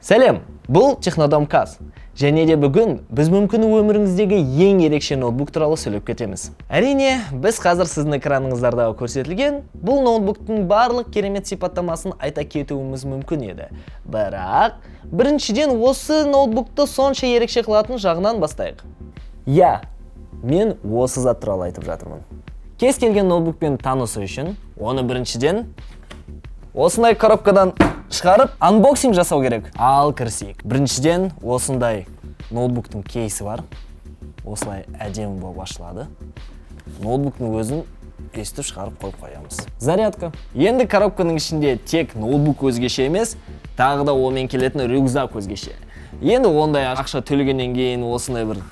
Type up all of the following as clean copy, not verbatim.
Сәлем, бұл Технодомказ. Және де бүгін біз мүмкін өміріңіздегі ең ерекше ноутбук туралы сөйлеп кетеміз. Әрине, біз қазір сіздің экраныңыздарда көрсетілген бұл ноутбуктың барлық керемет сипаттамасын айта кетуіміз мүмкін еді. Бірақ, біріншіден осы ноутбукты сонша ерекше қылатын жағынан бастайық. Мен осы зат туралы айтып жатырмын. Кез келген ноутбукпен танысу үшін, оны біріншіден осындай коробкадан шығарып, анбоксинг жасау керек. Ал кірісейік. Біріншіден, осындай ноутбуктың кейсі бар. Осылай әдемі болып ашылады. Ноутбуктың өзін естіп шығарып қойып қоямыз. Зарядка. Енді коробканың ішінде тек ноутбук өзгеше емес, тағы да онымен келетін рюкзак өзгеше. Енді ондай ақша төлегеннен кейін осындай бір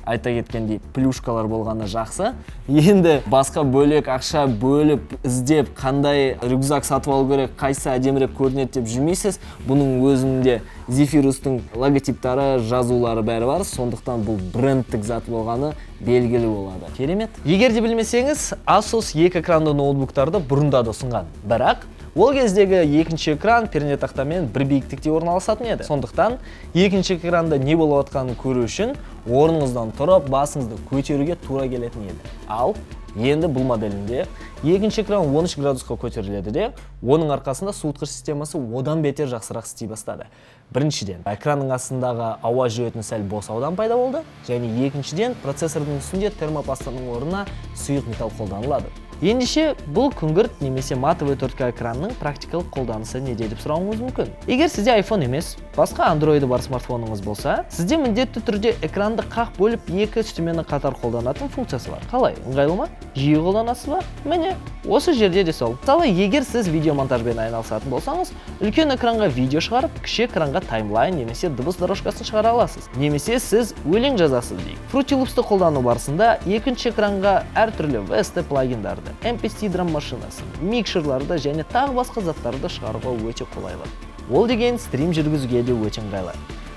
айта кеткендей плюшкалар болғаны жақсы. Енді басқа бөлек ақша бөліп іздеп қандай рюкзак сатып алу керек, қайсы әдемірек көрінеді деп жүрмейсіз. Бұның өзінде Zephyrus'тың логотиптары, жазулары бәрі бар. Сондықтан бұл брендтік зат болғаны белгілі болады. Керемет. Егер де білмесеңіз, Asus екі экранды ноутбуктарды бұрында да ұсынған. Бірақ ол кездегі екінші экран пернетақтамен бір биіктікте орналасатын еді. Сондықтан екінші экранда не болып жатқанын көру үшін орныңыздан тұрып, басыңызды көтеруге тура келетін еді. Ал енді бұл моделінде екінші экран 13 градусқа көтеріледі де, оның арқасында суытқыш системасы одан бетер жақсырақ істей бастады. Біріншіден, экранның астындағы ауа жүретін сәл босаудан пайда болды, және екіншіден, процессордың үстінде термопастаның орнына сұйық металл қолданылады. Ендеше, бұл күңгірт немесе матовый 4К экранның практикалық қолданысы неде деп сұрауыңыз мүмкін. Егер сізде iPhone емес, басқа Android бар смартфоныңыз болса, сізде міндетті түрде экранды қақ бөліп екі үстемені қатар қолданатын функциясы бар. Қалай? Ыңғайлы ма? Жиі қолданасыз ба? Міне, осы жерде де сол. Мысалы, егер сіз видеомонтажбен айналысатын болсаңыз, үлкен экранға видео шығарып, кіші экранға таймлайн немесе дыбыс дорожкасын шығара аласыз. Немесе сіз өлең жазасыз дейік. Fruity Loops'ты қолдану барысында екінші экранға әртүрлі VST плагиндарды, MPC драм машинасын, микшерларды және тағы басқа заттарды шығаруға өте қолайлы. Ол деген стрим жүргізуге де өте ыңғайлы.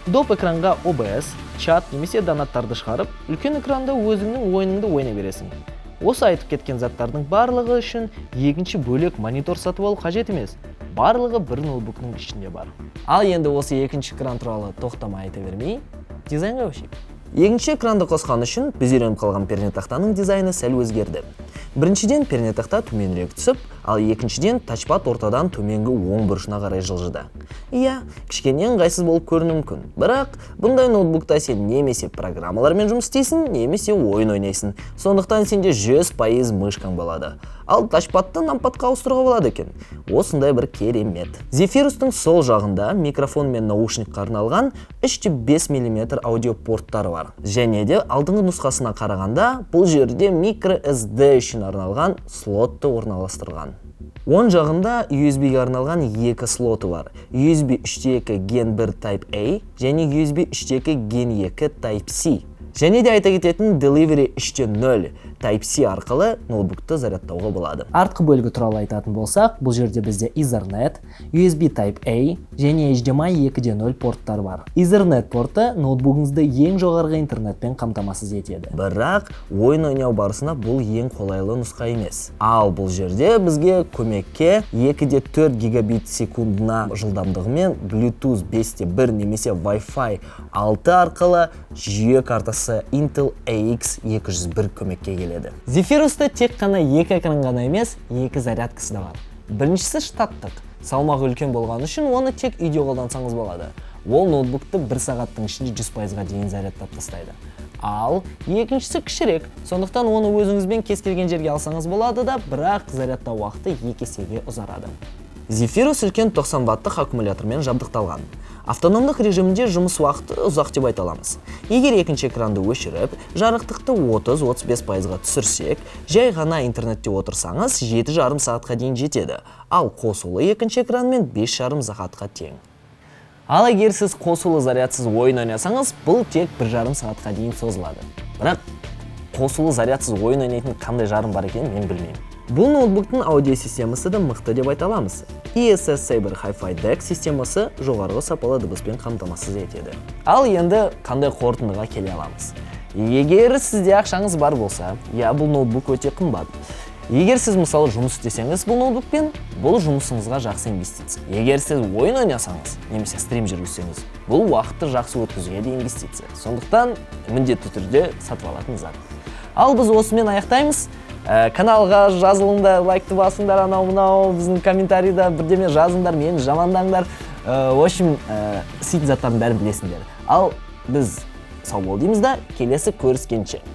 Доп экранға OBS, чат немесе донаттарды шығарып, үлкен экранда өзіңнің ойыныңды ойнай бересің. Осы айтып кеткен заттардың барлығы үшін екінші бөлек монитор сатып алу қажет емес. Барлығы бір ноутбуктың ішінде бар. Ал енді осы екінші экран туралы тоқтамай айта бермей, дизайнға көшейік. Екінші экранды қосқан үшін біз үйреніп қалған пернетақтаның дизайны сәл өзгерді. Біріншіден пернетақта төменірек түсіп, ал екіншіден тачпад ортадан төменгі оң бұрышына қарай жылжыды. Кішкене ыңғайсыз болып көрінуі мүмкін. Бірақ бұндай ноутбукта сен немесе программалармен жұмыс істейсің, немесе ойын ойнайсың. Сондықтан сенде 100% мышкаң болады. Ал тачпадты нампадқа ауыстыруға болады екен. Осындай бір керемет. Zephyrus'тың сол жағында микрофон мен наушникқа арналған 3,5 мм аудио порттары бар. Және де алдыңғы нұсқасына қарағанда бұл жерде microSD үшін арналған слотты орналастырған. Оң жағында USB-ге арналған екі слоты бар. USB 3.2 Gen 1 Type A және USB 3.2 Gen 2 Type C. Және де айта кететін Delivery 3.0 Type-C арқылы ноутбукты зарядтауға болады. Артқы бөлігі туралы айтатын болсақ, бұл жерде бізде Ethernet, USB Type-A және HDMI 2.0 порттар бар. Ethernet порты ноутбугыңызды ең жоғарғы интернетпен қамтамасыз етеді. Бірақ ойын ойнау барысында бұл ең қолайлы нұсқа емес. Ал бұл жерде бізге көмекке 2.4 гигабит секундына жылдамдығымен Bluetooth 5.1 немесе Wi-Fi 6 арқылы жүйе картасы Intel AX201 көмекке келеді. Zephyrus'та тек қана екі экран ғана емес, екі зарядкасы да бар. Біріншісі штаттық. Салмағы үлкен болған үшін оны тек үйде қолдансаңыз болады. Ол ноутбукты 1 сағаттың ішінде 100%-ға дейін зарядтап тастайды. Ал екіншісі кішірек, сондықтан оны өзіңізбен кез келген жерге алсаңыз болады да, бірақ зарядтау уақыты 2 есеге ұзарады. Zephyrus үлкен 90 ваттық аккумулятормен жабдықталған. Автономдық режимінде жұмыс уақыты ұзақ деп айта аламыз. Егер екінші экранды өшіріп, жарықтықты 30-35%-ға түсірсек, жай ғана интернетте отырсаңыз 7,5 сағатқа дейін жетеді. Ал қосулы екінші экранмен 5,5 сағатқа тең. Ал егер сіз қосулы зарядсыз ойын ойнасаңыз, бұл тек 1,5 сағатқа дейін созылады. Бірақ қосулы зарядсыз ойын ойнайтын қандай жарым бар екенін мен білмеймін. Бұл ноутбуктың аудио системасы да мықты деп айта аламыз. ESS Saber Hi-Fi DEC системасы жоғарғы сапалы дыбыспен қамтамасыз етеді. Ал енді қандай қорытындыға келе аламыз? Егер сізде ақшаңыз бар болса, бұл ноутбук өте қымбат. Егер сіз мысалы жұмыс істесеңіз бұл ноутбукпен, бұл жұмысыңызға жақсы инвестиция. Егер сіз ойын ойнасаңыз, немесе стрим жүргізсеңіз, бұл уақытты жақсы өткізуге де инвестиция. Сондықтан міндетті түрде сатып алатын зат. Ал біз осымен аяқтаймыз. Каналға жазылыңдар, лайкты басыңдар, анау-мынау, біздің комментарийда бірдеме жазыңдар, мені жамандаңдар. В общем, сөйтіп заттардың бәрін білесіңдер. Ал біз сау бол дейміз да, келесі көріскенше.